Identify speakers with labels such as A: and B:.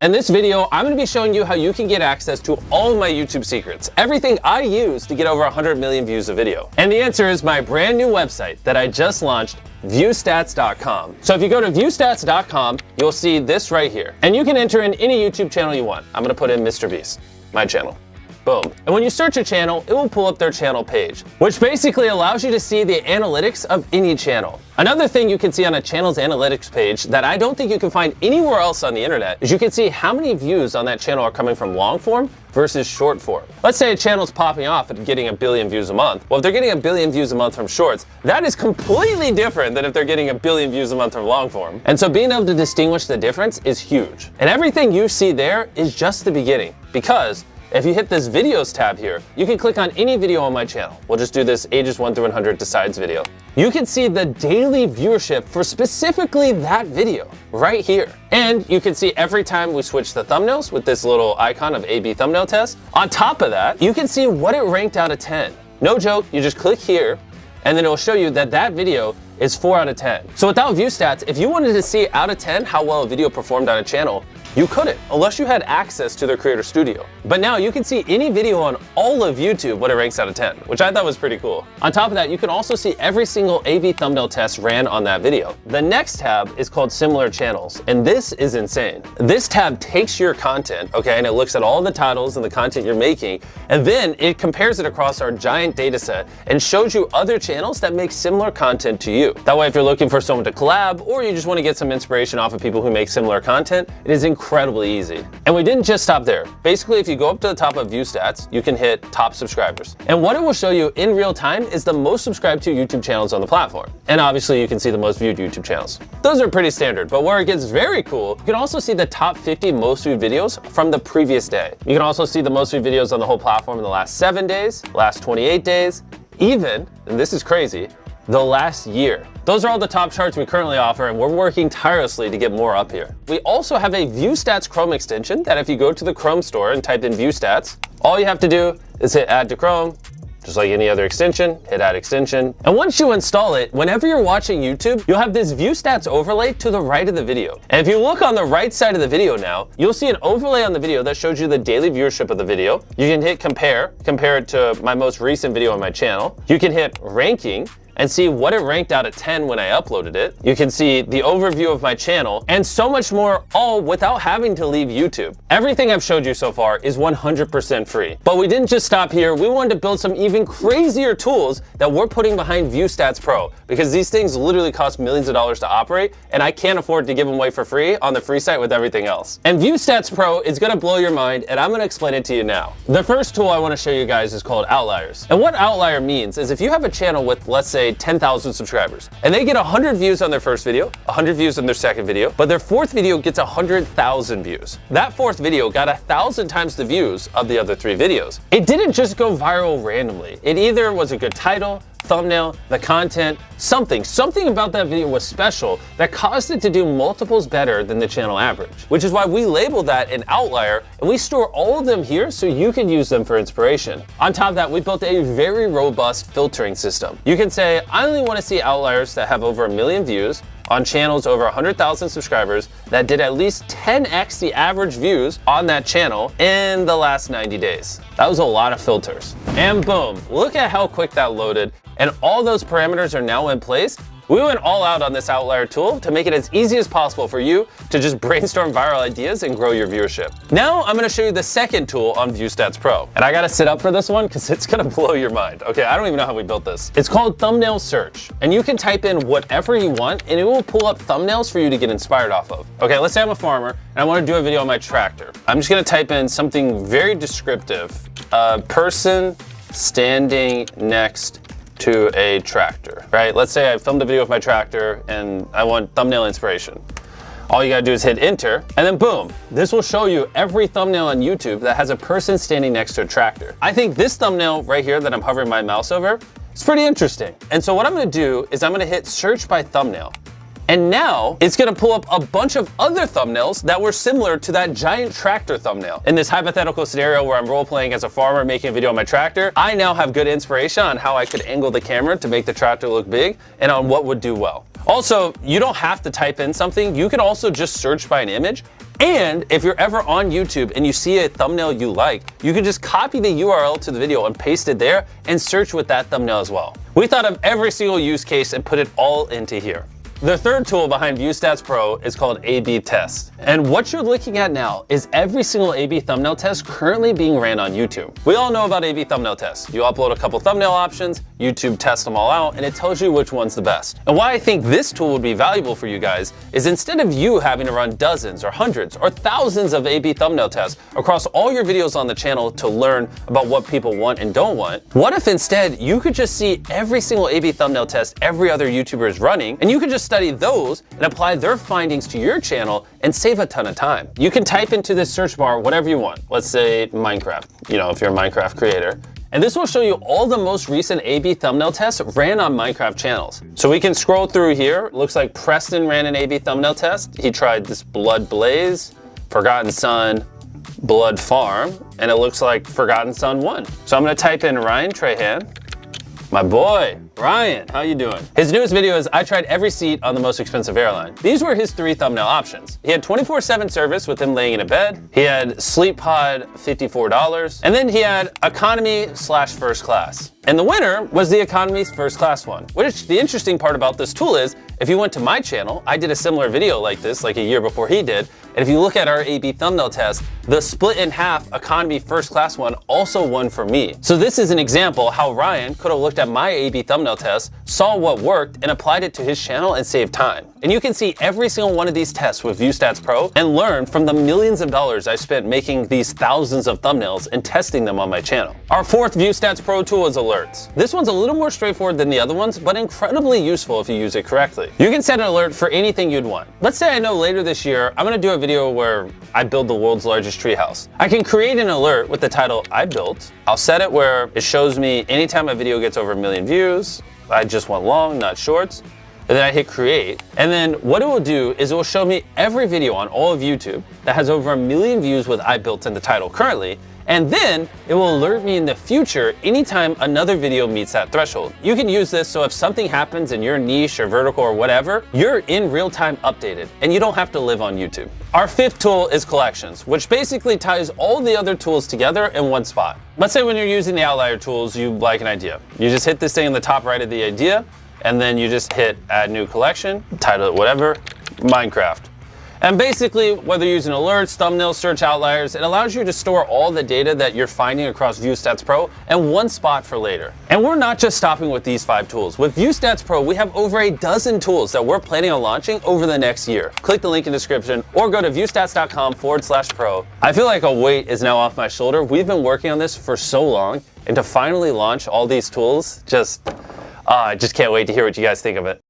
A: In this video, I'm gonna be showing you how you can get access to all of my YouTube secrets, everything I use to get over 100 million views a video. And the answer is my brand new website that I just launched, viewstats.com. So if you go to viewstats.com, you'll see this right here. And you can enter in any YouTube channel you want. I'm gonna put in Mr. Beast, my channel. Boom. And when you search a channel, it will pull up their channel page, which basically allows you to see the analytics of any channel. Another thing you can see on a channel's analytics page that I don't think you can find anywhere else on the internet is you can see how many views on that channel are coming from long form versus short form. Let's say a channel's popping off and getting 1 billion views a month. Well, if they're getting 1 billion views a month from shorts, that is completely different than if they're getting 1 billion views a month from long form. And so being able to distinguish the difference is huge. And everything you see there is just the beginning, because if you hit this videos tab here, you can click on any video on my channel. We'll just do this ages 1 through 100 decides video. You can see the daily viewership for specifically that video right here. And you can see every time we switch the thumbnails with this little icon of A/B thumbnail test. On top of that, you can see what it ranked out of 10. No joke, you just click here and then it'll show you that that video is 4 out of 10. So without view stats, if you wanted to see out of 10 how well a video performed on a channel, you couldn't, unless you had access to their Creator Studio. But now you can see any video on all of YouTube what it ranks out of 10, which I thought was pretty cool. On top of that, you can also see every single A/B thumbnail test ran on that video. The next tab is called Similar Channels, and this is insane. This tab takes your content, okay, and it looks at all the titles and the content you're making, and then it compares it across our giant data set and shows you other channels that make similar content to you. That way, if you're looking for someone to collab, or you just want to get some inspiration off of people who make similar content, it is incredibly easy. And we didn't just stop there. Basically, if you go up to the top of view stats, you can hit top subscribers. And what it will show you in real time is the most subscribed to YouTube channels on the platform. And obviously you can see the most viewed YouTube channels. Those are pretty standard, but where it gets very cool, you can also see the top 50 most viewed videos from the previous day. You can also see the most viewed videos on the whole platform in the last 7 days, last 28 days, even, and this is crazy, the last year. Those are all the top charts we currently offer, and we're working tirelessly to get more up here. We also have a View Stats Chrome extension that if you go to the Chrome store and type in View Stats, all you have to do is hit Add to Chrome, just like any other extension, hit Add Extension. And once you install it, whenever you're watching YouTube, you'll have this View Stats overlay to the right of the video. And if you look on the right side of the video now, you'll see an overlay on the video that shows you the daily viewership of the video. You can hit compare it to my most recent video on my channel. You can hit ranking, and see what it ranked out of 10 when I uploaded it. You can see the overview of my channel and so much more, all without having to leave YouTube. Everything I've showed you so far is 100% free. But we didn't just stop here. We wanted to build some even crazier tools that we're putting behind View Stats Pro, because these things literally cost millions of dollars to operate, and I can't afford to give them away for free on the free site with everything else. And View Stats Pro is gonna blow your mind, and I'm gonna explain it to you now. The first tool I wanna show you guys is called Outliers. And what Outlier means is if you have a channel with, let's say, 10,000 subscribers, and they get 100 views on their first video, 100 views on their second video, but their fourth video gets 100,000 views. That fourth video got 1,000 times the views of the other 3 videos. It didn't just go viral randomly. It either was a good title, thumbnail, the content, something about that video was special that caused it to do multiples better than the channel average, which is why we label that an outlier, and we store all of them here so you can use them for inspiration. On top of that, we built a very robust filtering system. You can say, I only want to see outliers that have over 1 million views on channels over 100,000 subscribers that did at least 10x the average views on that channel in the last 90 days. That was a lot of filters. And boom, look at how quick that loaded. And all those parameters are now in place. We went all out on this outlier tool to make it as easy as possible for you to just brainstorm viral ideas and grow your viewership. Now I'm gonna show you the second tool on View Stats Pro. And I gotta sit up for this one because it's gonna blow your mind. Okay, I don't even know how we built this. It's called Thumbnail Search. And you can type in whatever you want and it will pull up thumbnails for you to get inspired off of. Okay, let's say I'm a farmer and I wanna do a video on my tractor. I'm just gonna type in something very descriptive. A person standing next to a tractor, right? Let's say I filmed a video of my tractor and I want thumbnail inspiration. All you gotta do is hit enter, and then boom, this will show you every thumbnail on YouTube that has a person standing next to a tractor. I think this thumbnail right here that I'm hovering my mouse over is pretty interesting. And so what I'm gonna do is I'm gonna hit search by thumbnail. And now it's gonna pull up a bunch of other thumbnails that were similar to that giant tractor thumbnail. In this hypothetical scenario where I'm role-playing as a farmer making a video on my tractor, I now have good inspiration on how I could angle the camera to make the tractor look big and on what would do well. Also, you don't have to type in something. You can also just search by an image. And if you're ever on YouTube and you see a thumbnail you like, you can just copy the URL to the video and paste it there and search with that thumbnail as well. We thought of every single use case and put it all into here. The third tool behind ViewStats Pro is called A/B Test. And what you're looking at now is every single A/B thumbnail test currently being ran on YouTube. We all know about A/B thumbnail tests. You upload a couple thumbnail options, YouTube tests them all out, and it tells you which one's the best. And why I think this tool would be valuable for you guys is instead of you having to run dozens or hundreds or thousands of A/B thumbnail tests across all your videos on the channel to learn about what people want and don't want, what if instead you could just see every single A/B thumbnail test every other YouTuber is running, and you could just study those and apply their findings to your channel and save a ton of time. You can type into this search bar whatever you want. Let's say Minecraft, if you're a Minecraft creator. And this will show you all the most recent A/B thumbnail tests ran on Minecraft channels. So we can scroll through here. Looks like Preston ran an A/B thumbnail test. He tried this Blood Blaze, Forgotten Son, Blood Farm, and it looks like Forgotten Son won. So I'm gonna type in Ryan Trahan. My boy, Ryan, how you doing? His newest video is I tried every seat on the most expensive airline. These were his 3 thumbnail options. He had 24/7 service with him laying in a bed. He had Sleep Pod, $54. And then he had economy/first class. And the winner was the economy first class one, which the interesting part about this tool is if you went to my channel, I did a similar video like this like a year before he did. And if you look at our A/B thumbnail test, the split in half economy first class one also won for me. So this is an example how Ryan could have looked at my A/B thumbnail test, saw what worked, and applied it to his channel and saved time. And you can see every single one of these tests with ViewStats Pro and learn from the millions of dollars I spent making these thousands of thumbnails and testing them on my channel. Our fourth ViewStats Pro tool is alerts. This one's a little more straightforward than the other ones, but incredibly useful if you use it correctly. You can set an alert for anything you'd want. Let's say I know later this year, I'm gonna do a video where I build the world's largest treehouse. I can create an alert with the title I built. I'll set it where it shows me anytime a video gets over 1 million views. I just want long, not shorts. And then I hit create. And then what it will do is it will show me every video on all of YouTube that has over 1 million views with I built in the title currently. And then it will alert me in the future anytime another video meets that threshold. You can use this so if something happens in your niche or vertical or whatever, you're in real time updated and you don't have to live on YouTube. Our fifth tool is collections, which basically ties all the other tools together in one spot. Let's say when you're using the outlier tools, you like an idea. You just hit this thing in the top right of the idea, and then you just hit add new collection, title it whatever, Minecraft. And basically, whether you're using alerts, thumbnails, search outliers, it allows you to store all the data that you're finding across ViewStats Pro in one spot for later. And we're not just stopping with these 5 tools. With ViewStats Pro, we have over a dozen tools that we're planning on launching over the next year. Click the link in the description or go to viewstats.com/pro. I feel like a weight is now off my shoulder. We've been working on this for so long, and to finally launch all these tools, I just can't wait to hear what you guys think of it.